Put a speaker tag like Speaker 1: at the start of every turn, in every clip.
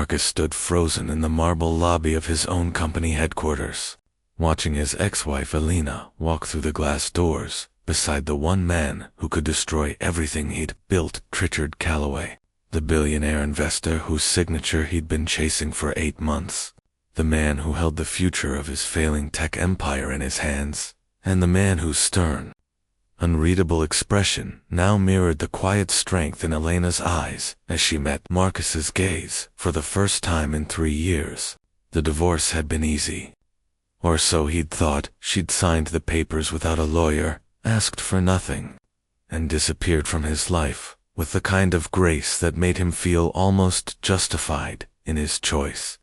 Speaker 1: Marcus stood frozen in the marble lobby of his own company headquarters, watching his ex-wife Alina walk through the glass doors beside the one man who could destroy everything he'd built. Richard Calloway, the billionaire investor whose signature he'd been chasing for 8 months, the man who held the future of his failing tech empire in his hands, and the man whose stern, unreadable expression now mirrored the quiet strength in Elena's eyes as she met Marcus's gaze for the first time in 3 years. The divorce had been easy. Or so he'd thought. She'd signed the papers without a lawyer, asked for nothing, and disappeared from his life with the kind of grace that made him feel almost justified in his choice,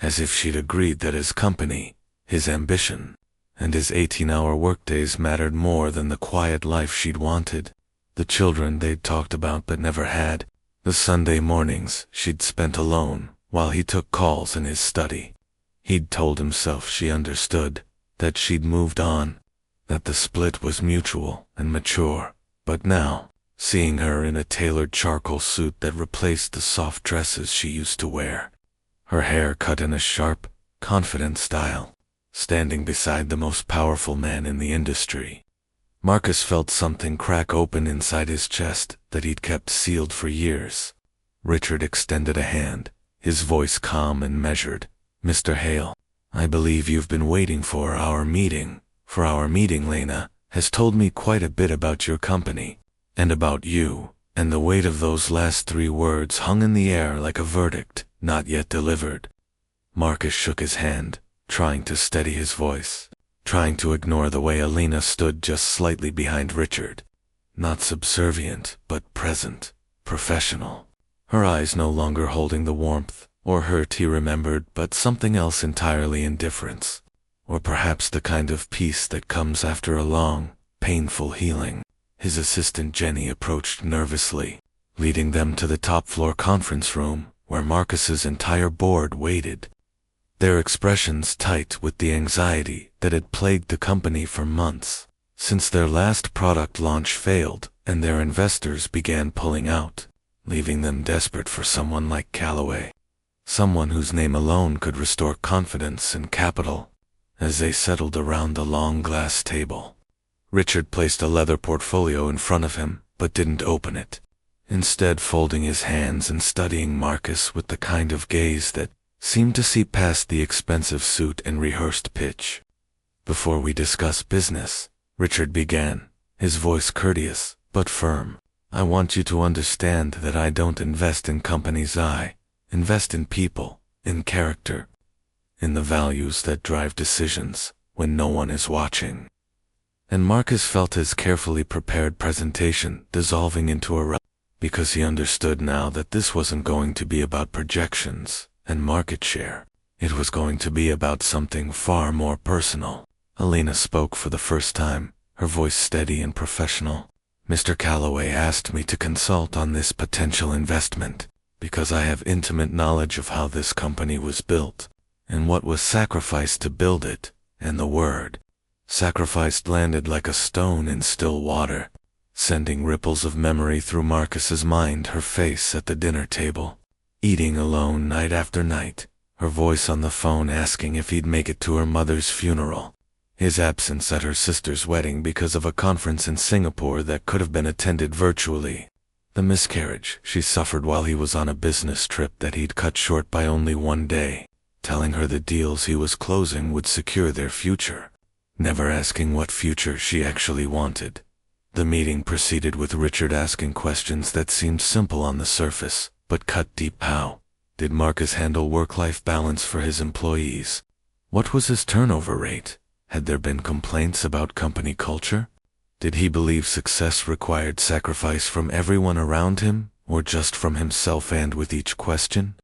Speaker 1: as if she'd agreed that his company, his ambition, and his 18-hour workdays mattered more than the quiet life she'd wanted, the children they'd talked about but never had, the Sunday mornings she'd spent alone while he took calls in his study. He'd told himself she understood, that she'd moved on, that the split was mutual and mature, but now, seeing her in a tailored charcoal suit that replaced the soft dresses she used to wear, her hair cut in a sharp, confident style, standing beside the most powerful man in the industry, Marcus felt something crack open inside his chest that he'd kept sealed for years. Richard extended a hand, his voice calm and measured. "Mr. Hale, I believe you've been waiting for our meeting. For our meeting, Lena has told me quite a bit about your company, and about you," and the weight of those last 3 words hung in the air like a verdict not yet delivered. Marcus shook his hand, trying to steady his voice, trying to ignore the way Alina stood just slightly behind Richard. Not subservient, but present, professional. Her eyes no longer holding the warmth or hurt he remembered, but something else entirely: indifference. Or perhaps the kind of peace that comes after a long, painful healing. His assistant Jenny approached nervously, leading them to the top-floor conference room where Marcus's entire board waited, their expressions tight with the anxiety that had plagued the company for months, since their last product launch failed and their investors began pulling out, leaving them desperate for someone like Calloway, someone whose name alone could restore confidence and capital. As they settled around the long glass table, Richard placed a leather portfolio in front of him, but didn't open it, instead folding his hands and studying Marcus with the kind of gaze that seemed to see past the expensive suit and rehearsed pitch. "Before we discuss business," Richard began, his voice courteous but firm, "I want you to understand that I don't invest in companies. I invest in people, in character, in the values that drive decisions when no one is watching." And Marcus felt his carefully prepared presentation dissolving into a because he understood now that this wasn't going to be about projections and market share. It was going to be about something far more personal. Alina spoke for the first time, her voice steady and professional. "Mr. Calloway asked me to consult on this potential investment because I have intimate knowledge of how this company was built and what was sacrificed to build it, and the word sacrificed landed like a stone in still water, sending ripples of memory through Marcus's mind. Her face at the dinner table, eating alone night after night, her voice on the phone asking if he'd make it to her mother's funeral, his absence at her sister's wedding because of a conference in Singapore that could have been attended virtually, the miscarriage she suffered while he was on a business trip that he'd cut short by only 1 day, telling her the deals he was closing would secure their future, never asking what future she actually wanted. The meeting proceeded with Richard asking questions that seemed simple on the surface, but cut deep. How did Marcus handle work-life balance for his employees? What was his turnover rate? Had there been complaints about company culture? Did he believe success required sacrifice from everyone around him, or just from himself? And with each question,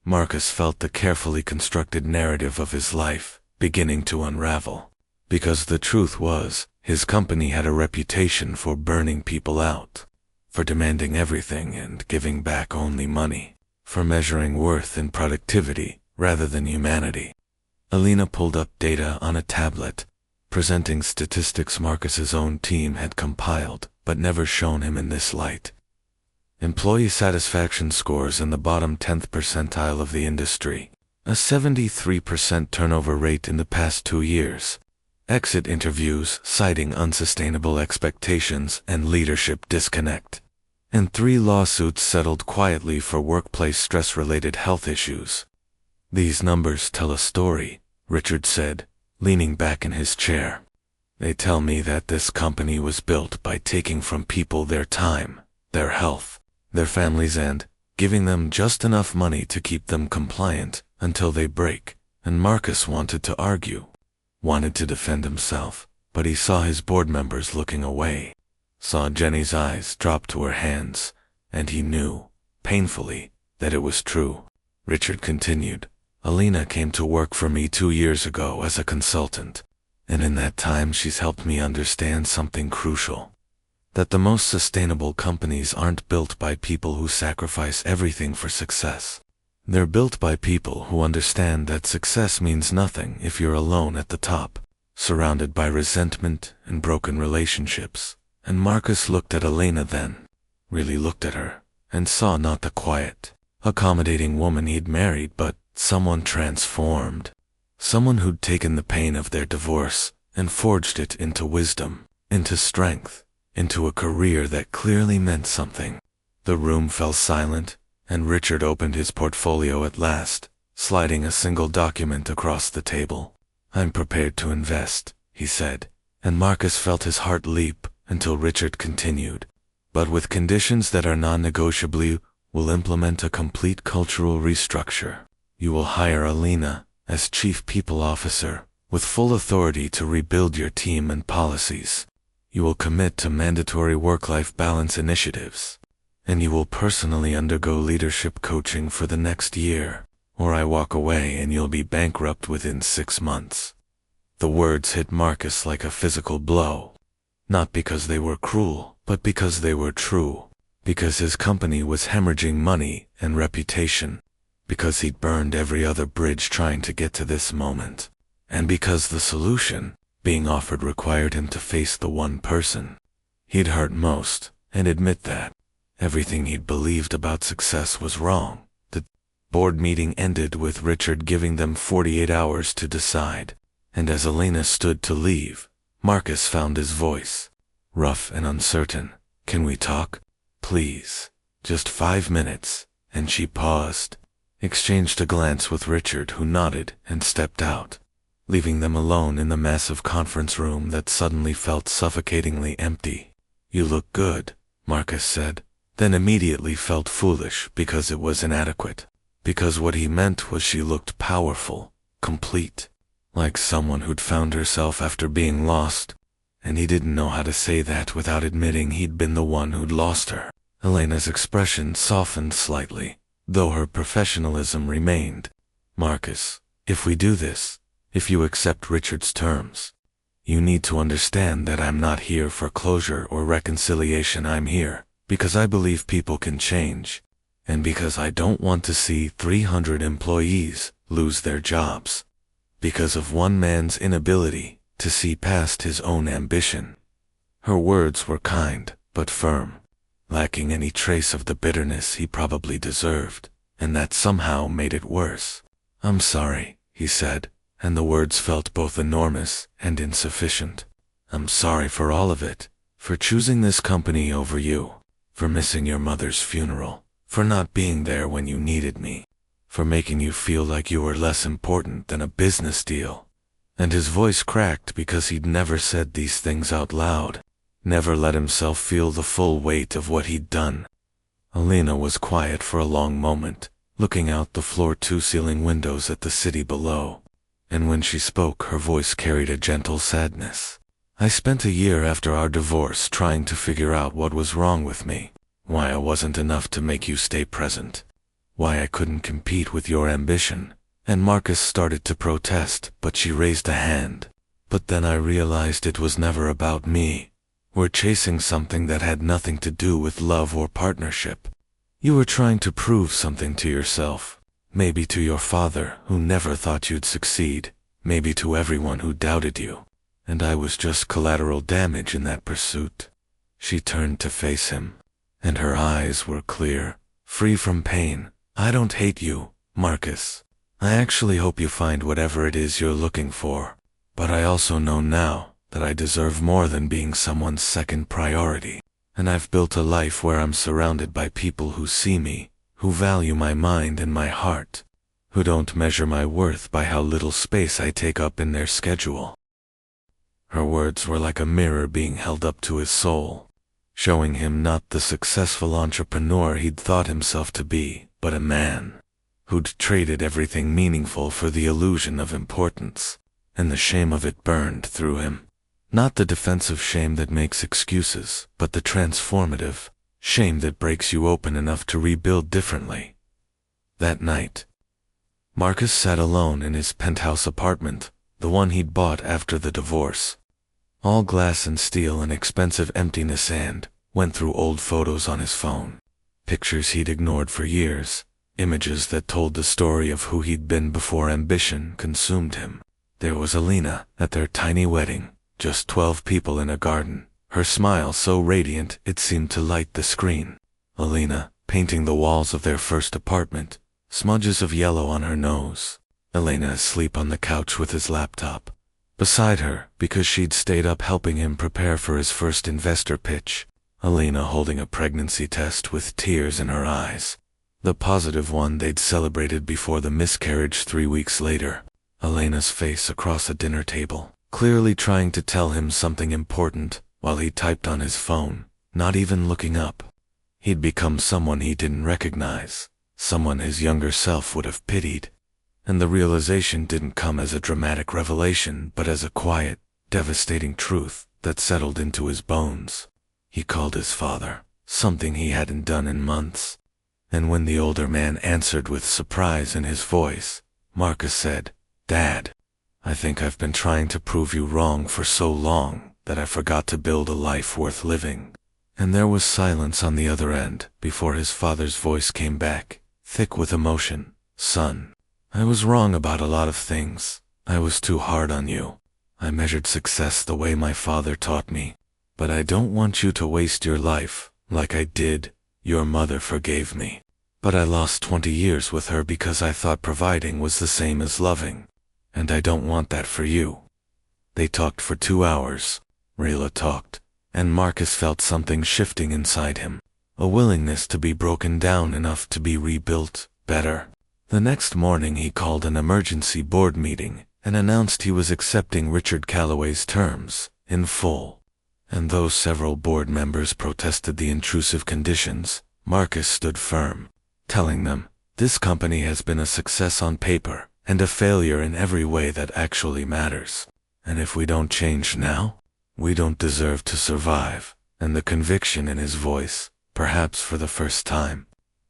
Speaker 1: Marcus felt the carefully constructed narrative of his life beginning to unravel. Because the truth was, his company had a reputation for burning people out, for demanding everything and giving back only money, for measuring worth in productivity rather than humanity. Alina pulled up data on a tablet, presenting statistics Marcus's own team had compiled but never shown him in this light. employee satisfaction scores in the bottom 10th percentile of the industry, a 73% turnover rate in the past 2 years, exit interviews citing unsustainable expectations and leadership disconnect, and 3 lawsuits settled quietly for workplace stress-related health issues. These numbers tell a story, Richard said, leaning back in his chair. They tell me that this company was built by taking from people their time, their health, their families, and giving them just enough money to keep them compliant until they break. And Marcus wanted to argue, wanted to defend himself, but he saw his board members looking away, saw Jenny's eyes drop to her hands, and he knew, painfully, that it was true. Richard continued, Alina came to work for me 2 years ago as a consultant, and in that time she's helped me understand something crucial. That the most sustainable companies aren't built by people who sacrifice everything for success. They're built by people who understand that success means nothing if you're alone at the top, surrounded by resentment and broken relationships. And Marcus looked at Alina then, really looked at her, and saw not the quiet, accommodating woman he'd married, but someone transformed. Someone who'd taken the pain of their divorce and forged it into wisdom, into strength, into a career that clearly meant something. The room fell silent, and Richard opened his portfolio at last, sliding a single document across the table. I'm prepared to invest, he said, and Marcus felt his heart leap until Richard continued. But with conditions that are non-negotiable, we'll implement a complete cultural restructure. You will hire Alina as Chief People Officer, with full authority to rebuild your team and policies. You will commit to mandatory work-life balance initiatives, and you will personally undergo leadership coaching for the next year, or I walk away and you'll be bankrupt within 6 months. The words hit Marcus like a physical blow, not because they were cruel, but because they were true, because his company was hemorrhaging money and reputation, because he'd burned every other bridge trying to get to this moment, and because the solution being offered required him to face the one person he'd hurt most and admit that everything he'd believed about success was wrong. The board meeting ended with Richard giving them 48 hours to decide, and as Alina stood to leave, Marcus found his voice, rough and uncertain. Can we talk? Please. Just 5 minutes. And she paused, exchanged a glance with Richard, who nodded and stepped out, leaving them alone in the massive conference room that suddenly felt suffocatingly empty. You look good, Marcus said, then immediately felt foolish because it was inadequate, because what he meant was she looked powerful, complete, like someone who'd found herself after being lost, and he didn't know how to say that without admitting he'd been the one who'd lost her. Elena's expression softened slightly, though her professionalism remained. Marcus, if we do this, if you accept Richard's terms, you need to understand that I'm not here for closure or reconciliation. I'm here because I believe people can change, and because I don't want to see 300 employees lose their jobs because of one man's inability to see past his own ambition. Her words were kind but firm, lacking any trace of the bitterness he probably deserved, and that somehow made it worse. I'm sorry, he said, and the words felt both enormous and insufficient. I'm sorry for all of it, for choosing this company over you, for missing your mother's funeral, for not being there when you needed me, for making you feel like you were less important than a business deal. And his voice cracked because he'd never said these things out loud, never let himself feel the full weight of what he'd done. Alina was quiet for a long moment, looking out the floor-to-ceiling windows at the city below, and when she spoke her voice carried a gentle sadness. I spent a year after our divorce trying to figure out what was wrong with me, why I wasn't enough to make you stay present, why I couldn't compete with your ambition. And Marcus started to protest, but she raised a hand. But then I realized it was never about me. We're chasing something that had nothing to do with love or partnership. You were trying to prove something to yourself, maybe to your father, who never thought you'd succeed, maybe to everyone who doubted you, and I was just collateral damage in that pursuit. She turned to face him, and her eyes were clear, free from pain. "I don't hate you, Marcus. I actually hope you find whatever it is you're looking for. But I also know now that I deserve more than being someone's second priority. And I've built a life where I'm surrounded by people who see me, who value my mind and my heart, who don't measure my worth by how little space I take up in their schedule." Her words were like a mirror being held up to his soul, showing him not the successful entrepreneur he'd thought himself to be, but a man who'd traded everything meaningful for the illusion of importance, and the shame of it burned through him. Not the defensive shame that makes excuses, but the transformative shame that breaks you open enough to rebuild differently. That night, Marcus sat alone in his penthouse apartment, the one he'd bought after the divorce. All glass and steel and expensive emptiness, and went through old photos on his phone. Pictures he'd ignored for years, images that told the story of who he'd been before ambition consumed him. There was Alina at their tiny wedding, just 12 people in a garden, her smile so radiant it seemed to light the screen. Alina, painting the walls of their first apartment, smudges of yellow on her nose. Elena asleep on the couch with his laptop beside her because she'd stayed up helping him prepare for his first investor pitch. Alina holding a pregnancy test with tears in her eyes, the positive one they'd celebrated before the miscarriage 3 weeks later. Elena's face across a dinner table, clearly trying to tell him something important while he typed on his phone, not even looking up. He'd become someone he didn't recognize, someone his younger self would have pitied. And the realization didn't come as a dramatic revelation, but as a quiet, devastating truth that settled into his bones. He called his father, something he hadn't done in months. And when the older man answered with surprise in his voice, Marcus said, "Dad, I think I've been trying to prove you wrong for so long that I forgot to build a life worth living." And there was silence on the other end before his father's voice came back, thick with emotion. "Son, I was wrong about a lot of things. I was too hard on you. I measured success the way my father taught me. But I don't want you to waste your life like I did. Your mother forgave me. But I lost 20 years with her because I thought providing was the same as loving. And I don't want that for you." They talked for 2 hours. Rayla talked, and Marcus felt something shifting inside him, a willingness to be broken down enough to be rebuilt better. The next morning he called an emergency board meeting and announced he was accepting Richard Calloway's terms in full. And though several board members protested the intrusive conditions, Marcus stood firm, telling them, "This company has been a success on paper and a failure in every way that actually matters. And if we don't change now, we don't deserve to survive." And the conviction in his voice, perhaps for the first time,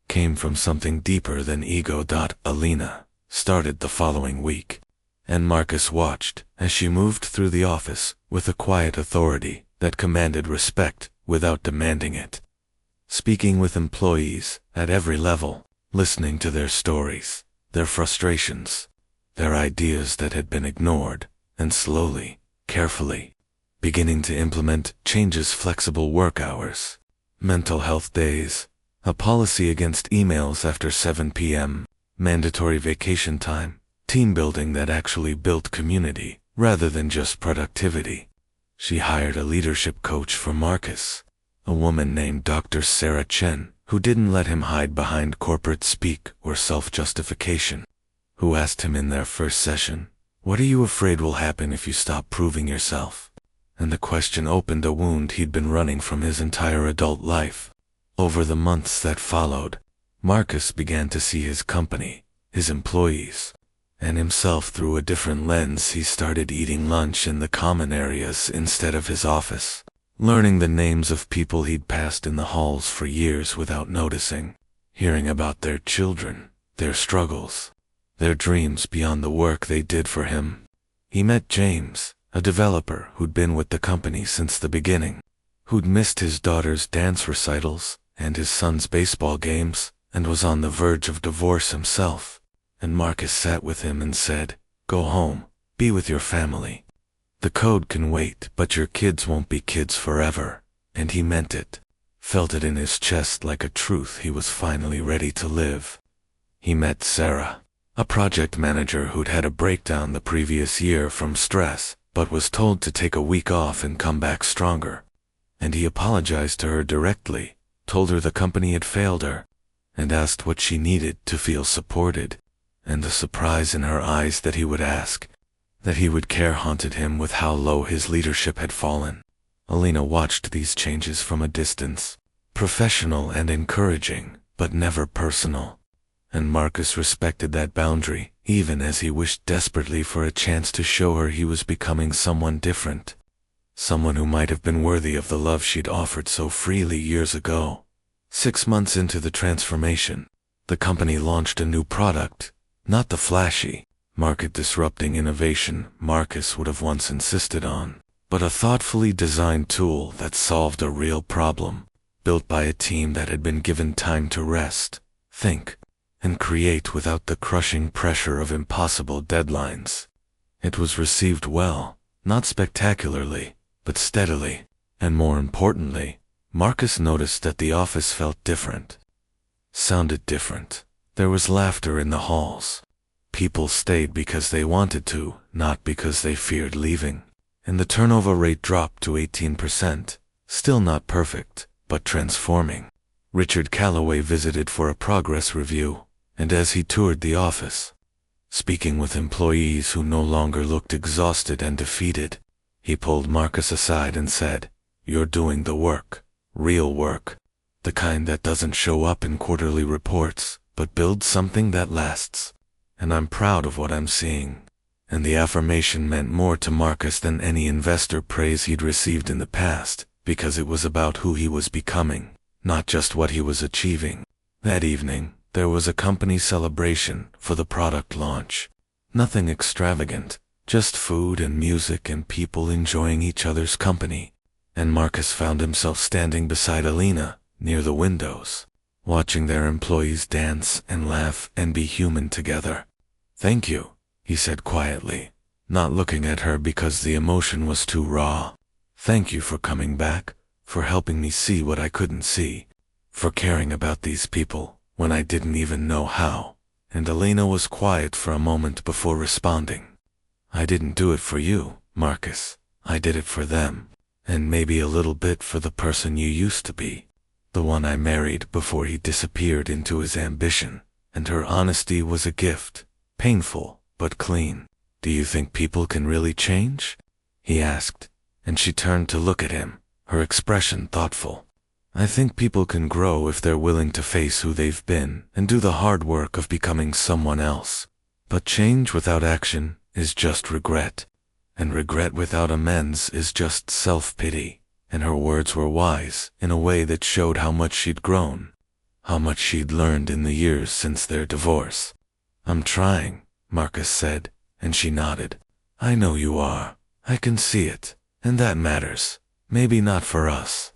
Speaker 1: came from something deeper than ego. Alina started the following week, and Marcus watched as she moved through the office with a quiet authority that commanded respect without demanding it. Speaking with employees at every level, listening to their stories, their frustrations, their ideas that had been ignored, and slowly, carefully, beginning to implement changes: flexible work hours, mental health days, a policy against emails after 7 p.m., mandatory vacation time, team building that actually built community rather than just productivity. She hired a leadership coach for Marcus, a woman named Dr. Sarah Chen, who didn't let him hide behind corporate speak or self-justification, who asked him in their first session, "What are you afraid will happen if you stop proving yourself?" And the question opened a wound he'd been running from his entire adult life. Over the months that followed, Marcus began to see his company, his employees, and himself through a different lens. He started eating lunch in the common areas instead of his office, learning the names of people he'd passed in the halls for years without noticing, hearing about their children, their struggles, their dreams beyond the work they did for him. He met James, a developer who'd been with the company since the beginning, who'd missed his daughter's dance recitals and his son's baseball games, and was on the verge of divorce himself. And Marcus sat with him and said, "Go home, be with your family. The code can wait, but your kids won't be kids forever." And he meant it. felt it in his chest like a truth he was finally ready to live. He met Sarah, a project manager who'd had a breakdown the previous year from stress, but was told to take a week off and come back stronger. And he apologized to her directly, told her the company had failed her, and asked what she needed to feel supported. And the surprise in her eyes that he would ask, that he would care, haunted him with how low his leadership had fallen. Alina watched these changes from a distance, professional and encouraging, but never personal. And Marcus respected that boundary, even as he wished desperately for a chance to show her he was becoming someone different. Someone who might have been worthy of the love she'd offered so freely years ago. 6 months into the transformation, the company launched a new product, not the flashy, market-disrupting innovation Marcus would have once insisted on, but a thoughtfully designed tool that solved a real problem, built by a team that had been given time to rest, think, and create without the crushing pressure of impossible deadlines. It was received well, not spectacularly, but steadily, and more importantly, Marcus noticed that the office felt different. Sounded different. There was laughter in the halls. People stayed because they wanted to, not because they feared leaving. And the turnover rate dropped to 18%, still not perfect, but transforming. Richard Calloway visited for a progress review, and as he toured the office, speaking with employees who no longer looked exhausted and defeated, he pulled Marcus aside and said, "You're doing the work, real work, the kind that doesn't show up in quarterly reports, but builds something that lasts. And I'm proud of what I'm seeing." And the affirmation meant more to Marcus than any investor praise he'd received in the past, because it was about who he was becoming, not just what he was achieving. That evening, there was a company celebration for the product launch. Nothing extravagant, just food and music and people enjoying each other's company. And Marcus found himself standing beside Alina, near the windows, watching their employees dance and laugh and be human together. "Thank you," he said quietly, not looking at her because the emotion was too raw. "Thank you for coming back, for helping me see what I couldn't see, for caring about these people when I didn't even know how." And Alina was quiet for a moment before responding. "I didn't do it for you, Marcus. I did it for them, and maybe a little bit for the person you used to be, the one I married before he disappeared into his ambition." And her honesty was a gift, painful, but clean. "Do you think people can really change?" he asked, and she turned to look at him, her expression thoughtful. "I think people can grow if they're willing to face who they've been and do the hard work of becoming someone else. But change without action is just regret, and regret without amends is just self-pity." And her words were wise in a way that showed how much she'd grown, how much she'd learned in the years since their divorce. "I'm trying," Marcus said, and she nodded. "I know you are. I can see it, and that matters. Maybe not for us.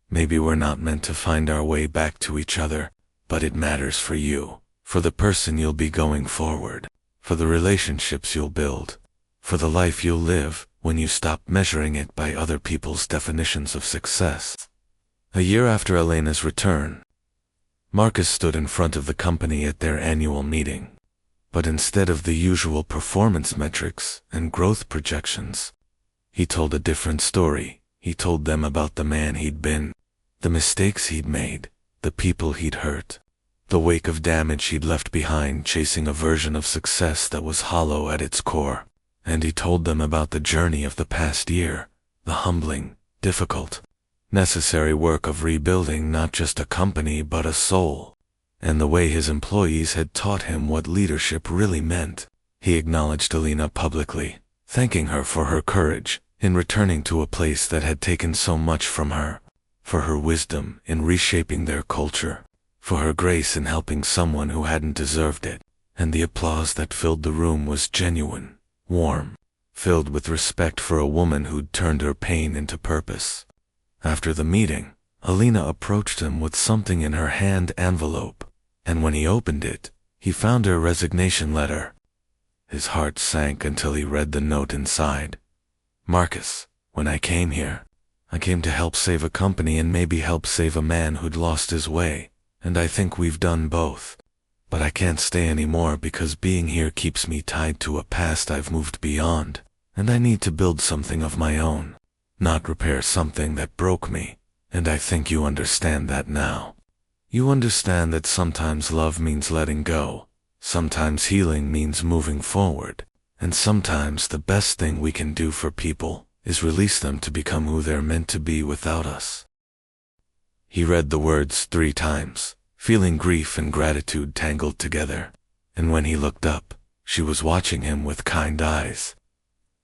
Speaker 1: Maybe we're not meant to find our way back to each other, but it matters for you, for the person you'll be going forward, for the relationships you'll build, for the life you'll live when you stop measuring it by other people's definitions of success." A year after Elena's return, Marcus stood in front of the company at their annual meeting. But instead of the usual performance metrics and growth projections, he told a different story. He told them about the man he'd been, the mistakes he'd made, the people he'd hurt, the wake of damage he'd left behind chasing a version of success that was hollow at its core. And he told them about the journey of the past year, the humbling, difficult, necessary work of rebuilding not just a company but a soul, and the way his employees had taught him what leadership really meant. He acknowledged Alina publicly, thanking her for her courage in returning to a place that had taken so much from her, for her wisdom in reshaping their culture, for her grace in helping someone who hadn't deserved it. And the applause that filled the room was genuine, warm, filled with respect for a woman who'd turned her pain into purpose. After the meeting, Alina approached him with something in her hand envelope, and when he opened it, he found her resignation letter. His heart sank until he read the note inside. "Marcus, when I came here, I came to help save a company and maybe help save a man who'd lost his way, and I think we've done both. But I can't stay anymore because being here keeps me tied to a past I've moved beyond, and I need to build something of my own, not repair something that broke me, and I think you understand that now. You understand that sometimes love means letting go, sometimes healing means moving forward, and sometimes the best thing we can do for people is release them to become who they're meant to be without us. He read the words 3 times, feeling grief and gratitude tangled together, and when he looked up, she was watching him with kind eyes.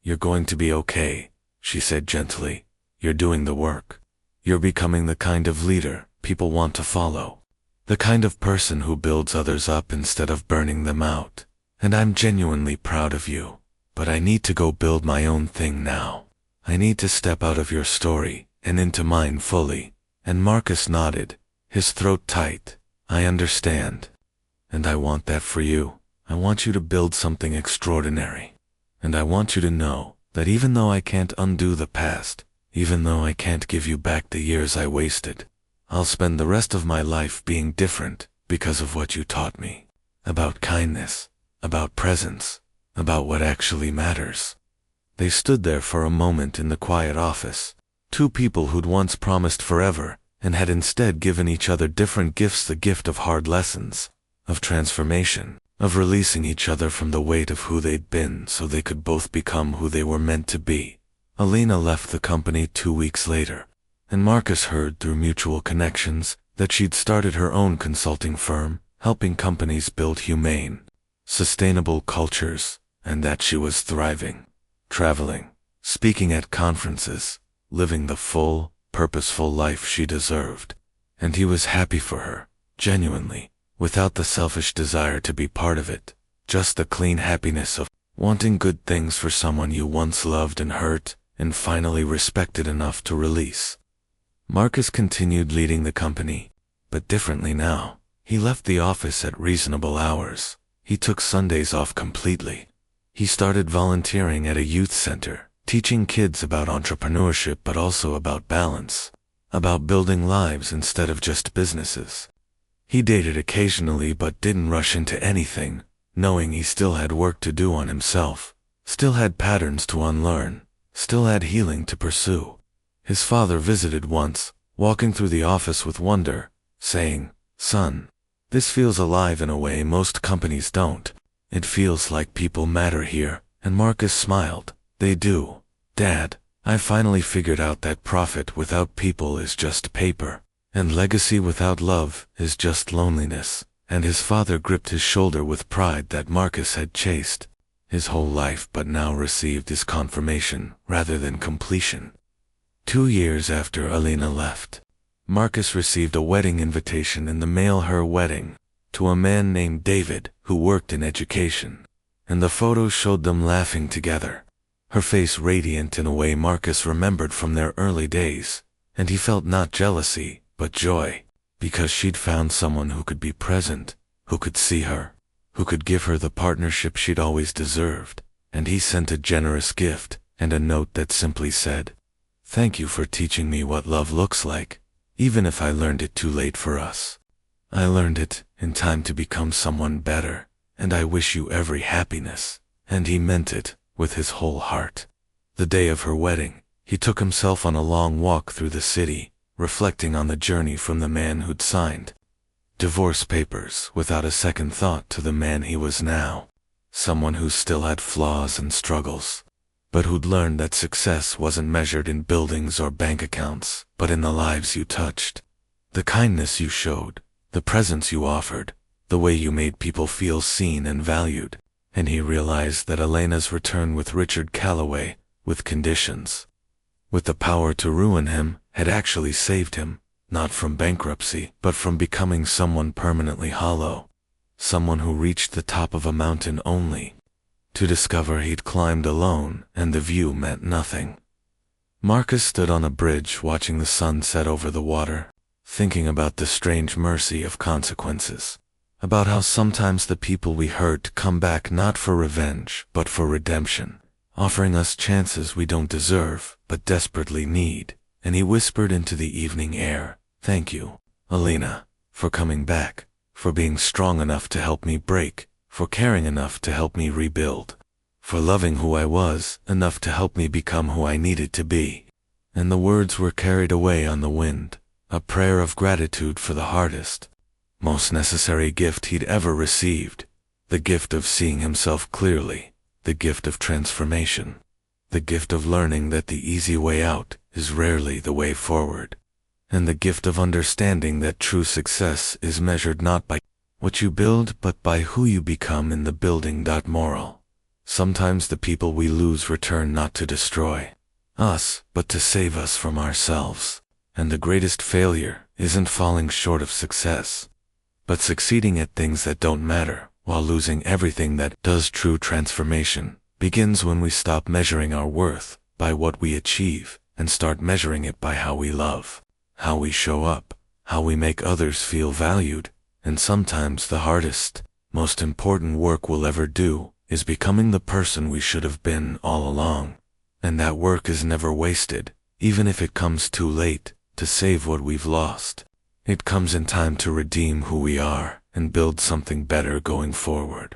Speaker 1: "You're going to be okay," she said gently. "You're doing the work. You're becoming the kind of leader people want to follow, the kind of person who builds others up instead of burning them out, and I'm genuinely proud of you. But I need to go build my own thing now. I need to step out of your story and into mine fully." And Marcus nodded, his throat tight. "I understand. And I want that for you. I want you to build something extraordinary. And I want you to know that even though I can't undo the past, even though I can't give you back the years I wasted, I'll spend the rest of my life being different because of what you taught me. About kindness, about presence, about what actually matters." They stood there for a moment in the quiet office, 2 people who'd once promised forever and had instead given each other different gifts, the gift of hard lessons, of transformation, of releasing each other from the weight of who they'd been so they could both become who they were meant to be. Alina left the company 2 weeks later, and Marcus heard through mutual connections that she'd started her own consulting firm, helping companies build humane, sustainable cultures, and that she was thriving, traveling, speaking at conferences, living the full, purposeful life she deserved. And he was happy for her, genuinely, without the selfish desire to be part of it, just the clean happiness of wanting good things for someone you once loved and hurt, and finally respected enough to release. Marcus continued leading the company, but differently now. He left the office at reasonable hours. He took Sundays off completely. He started volunteering at a youth center, teaching kids about entrepreneurship but also about balance, about building lives instead of just businesses. He dated occasionally but didn't rush into anything, knowing he still had work to do on himself, still had patterns to unlearn, still had healing to pursue. His father visited once, walking through the office with wonder, saying, "Son, this feels alive in a way most companies don't. It feels like people matter here." And Marcus smiled. "They do, Dad. I finally figured out that profit without people is just paper, and legacy without love is just loneliness." And his father gripped his shoulder with pride that Marcus had chased his whole life but now received his confirmation rather than completion. 2 years after Alina left, Marcus received a wedding invitation in the mail, her wedding, to a man named David who worked in education, and the photos showed them laughing together, her face radiant in a way Marcus remembered from their early days, and he felt not jealousy, but joy, because she'd found someone who could be present, who could see her, who could give her the partnership she'd always deserved. And he sent a generous gift and a note that simply said, "Thank you for teaching me what love looks like, even if I learned it too late for us. I learned it in time to become someone better, and I wish you every happiness." And he meant it with his whole heart. The day of her wedding, he took himself on a long walk through the city, reflecting on the journey from the man who'd signed divorce papers without a second thought to the man he was now, someone who still had flaws and struggles, but who'd learned that success wasn't measured in buildings or bank accounts, but in the lives you touched, the kindness you showed, the presence you offered, the way you made people feel seen and valued. And he realized that Elena's return with Richard Calloway, with conditions, with the power to ruin him, had actually saved him, not from bankruptcy, but from becoming someone permanently hollow, someone who reached the top of a mountain only to discover he'd climbed alone and the view meant nothing. Marcus stood on a bridge watching the sun set over the water, thinking about the strange mercy of consequences, about how sometimes the people we hurt come back not for revenge but for redemption, offering us chances we don't deserve but desperately need. and he whispered into the evening air, "Thank you, Alina, for coming back, for being strong enough to help me break, for caring enough to help me rebuild, for loving who I was enough to help me become who I needed to be." And the words were carried away on the wind, a prayer of gratitude for the hardest, most necessary gift he'd ever received, the gift of seeing himself clearly, the gift of transformation, the gift of learning that the easy way out is rarely the way forward, and the gift of understanding that true success is measured not by what you build but by who you become in the building. Moral: sometimes the people we lose return not to destroy us, but to save us from ourselves. And the greatest failure isn't falling short of success, but succeeding at things that don't matter while losing everything that does. True transformation begins when we stop measuring our worth by what we achieve and start measuring it by how we love, how we show up, how we make others feel valued. And sometimes the hardest, most important work we'll ever do is becoming the person we should have been all along. And that work is never wasted, even if it comes too late to save what we've lost. It comes in time to redeem who we are and build something better going forward.